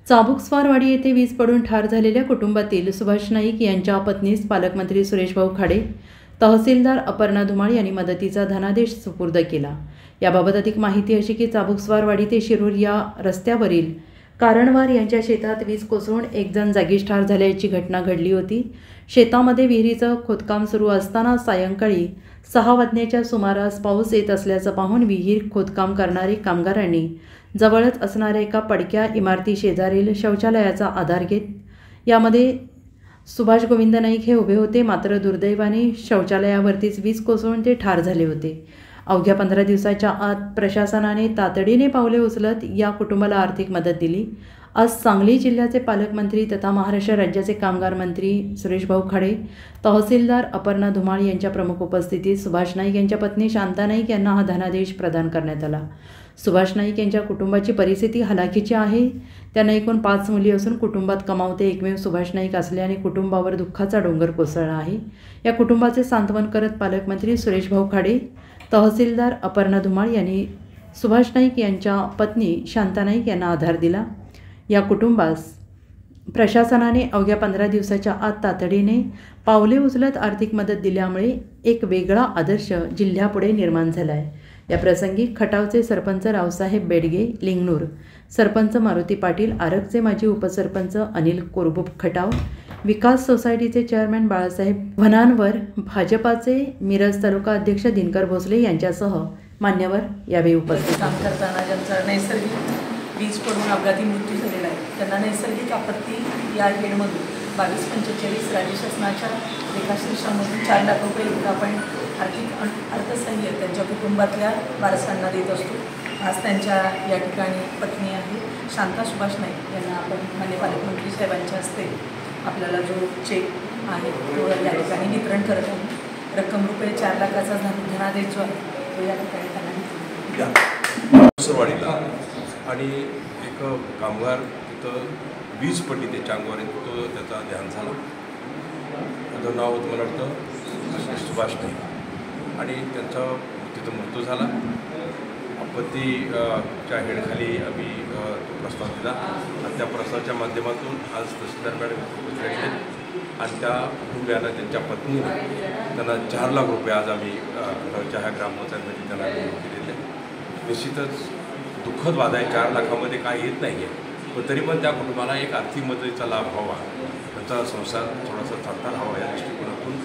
चाबुकस्वारवाडी येथे वीज पडून ठार झालेल्या कुटुंबातील सुभाष नाईक यांच्या पत्नीस पालकमंत्री सुरेशभाऊ खाडे, तहसीलदार अपर्णा धुमाळ यांनी मदतीचा धनादेश सुपूर्द केला। याबाबत अधिक माहिती अशी की चाबुकस्वारवाडी ते शिरूर या रस्त्यावरील कारणवार यांच्या शेतात वीज कोसळून एक जण जागीच ठार झाल्याची घटना घडली होती। शेतामध्ये विहिरीचं खोदकाम सुरू असताना सायंकाळी 6 वाजण्याच्या सुमारास पाऊस येत असल्याचं पाहून विहीर खोदकाम करणारे कामगारांनी जवळच असणाऱ्या एका पडक्या इमारती शेजारील शौचालयाचा आधार घेत यामध्ये सुभाष गोविंद नाईक हे उभे होते। मात्र दुर्दैवाने शौचालयावरतीच वीज कोसळून ते ठार झाले होते। अवघ्या 15 दिवसाच्या आत प्रशासनाने तातडीने पावले उचलत या कुटुंबाला आर्थिक मदत दिली। आज सांगली जिल्ह्याचे पालकमंत्री तथा महाराष्ट्र राज्याचे कामगार मंत्री सुरेशभाऊ खाडे, तहसीलदार अपर्णा धुमाळ यांच्या प्रमुख उपस्थितीत सुभाष नाईक यांच्या पत्नी शांता नाईक यांना हा धनादेश प्रदान करण्यात आला। सुभाष नाईक यांच्या कुटुंबाची परिस्थिती हलाखीची आहे। त्यांना एकूण 5 मुली असून कुटुंबात कमावते एकमेव सुभाष नाईक असल्याने कुटुंबावर दुःखाचा डोंगर कोसळला आहे। या कुटुंबाचे सांत्वन करत पालकमंत्री सुरेशभाऊ खाडे, तहसीलदार अपर्णा धुमाळ यांनी सुभाष नाईक यांच्या पत्नी शांता नाईक यांना आधार दिला। या कुटुंबास प्रशासनाने अवघ्या 15 दिवसाच्या आत तातडीने पावले उचलत आर्थिक मदत दिल्यामुळे एक वेगळा आदर्श जिल्ह्यापुढे निर्माण झाला आहे। या प्रसंगी खटावचे सरपंच रावसाहेब बेडगे लिंगणूर, सरपंच मारुती पाटील, आरगचे माजी उपसरपंच अनिल कोरबूप खटाव, विकास सोसायटीचे चेअरमॅन बाळासाहेब वनानवर, भाजपाचे मिरज तालुका अध्यक्ष दिनकर भोसले यांच्यासह मान्यवर यावेळी उपस्थित। काम करताना ज्यांचा नैसर्गिक वीज पडून अपघाती मृत्यू झालेला आहे त्यांना नैसर्गिक आपत्ती या हेडमधून 2245 राज्य शासनाच्या रेखाशीर्षामधून 4 लाख रुपये इतकं आपण आर्थिक अर्थसहाय्य त्यांच्या कुटुंबातल्या वारसांना देत असतो। आज त्यांच्या या ठिकाणी पत्नी आहे शांता सुभाष नाईक यांना आपण माननीय पालकमंत्री साहेबांच्या हस्ते आपल्याला जो चेक आहे तो या ठिकाणी वितरण करत आहे। रक्कम रुपये 4 लाखाचा धनादेश जो आहे तो या ठिकाणी त्यांना सुरवाडीला आणि एक कामगार तिथं वीज पडली त्याच्या अंगावर, तो त्याचा ध्यान झाला। त्याचं नाव होतं मला वाटतं सुभाष नाईक आणि त्यांचा तिथं मृत्यू झाला। आपत्तीच्या हेडखाली आम्ही तो प्रस्ताव दिला आणि त्या प्रस्तावाच्या माध्यमातून आज तहसीलदार मॅडम भेटले आणि त्या कुटुंबियांना त्यांच्या पत्नीने त्यांना 4 लाख रुपये आज आम्ही ह्या ग्रामपंचायतमध्ये त्यांना दिलेले। निश्चितच दुःखद वाद आहे, 4 लाखामध्ये काय येत नाही आहे, पण तरी पण त्या कुटुंबाला एक आर्थिक मदतीचा लाभ व्हावा, त्यांचा संसार थोडासा चालता राहावा या दृष्टिकोनातून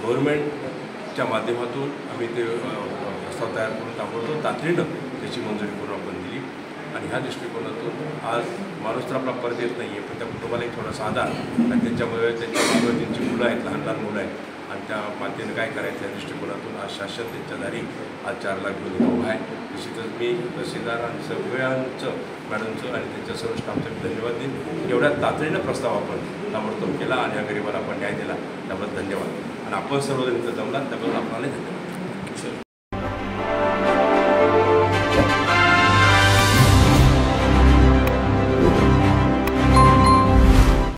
गव्हर्नमेंटच्या माध्यमातून आम्ही ते प्रस्ताव तयार करून ताबडतोब तातडीनं त्याची मंजुरी करून आपण दिली। आणि ह्या दृष्टिकोनातून आज माणूस तर आपला परत येत नाही आहे, पण त्या कुटुंबाला एक थोडासा आधार आणि त्यांच्यामुळे त्यांची मुलं आहेत, लहान लहान मुलं आहेत आणि त्या मातेनं काय करायचं या दृष्टिकोनातून आज शासन त्यांच्या दारी आज 4 लाख घेऊन उभं आहे। निश्चितच मी तहसीलदार आणि सगळ्यांचं मॅडमचं आणि त्यांच्या सर्व स्टाफचं धन्यवाद देईन। एवढ्या तातडीनं प्रस्ताव आपण ताबडतोब केला आणि या गरिबाला आपण न्याय दिला त्याबद्दल धन्यवाद आणि आपण सर्वजण इथं जमलात त्याबद्दल आपल्याला धन्यवाद।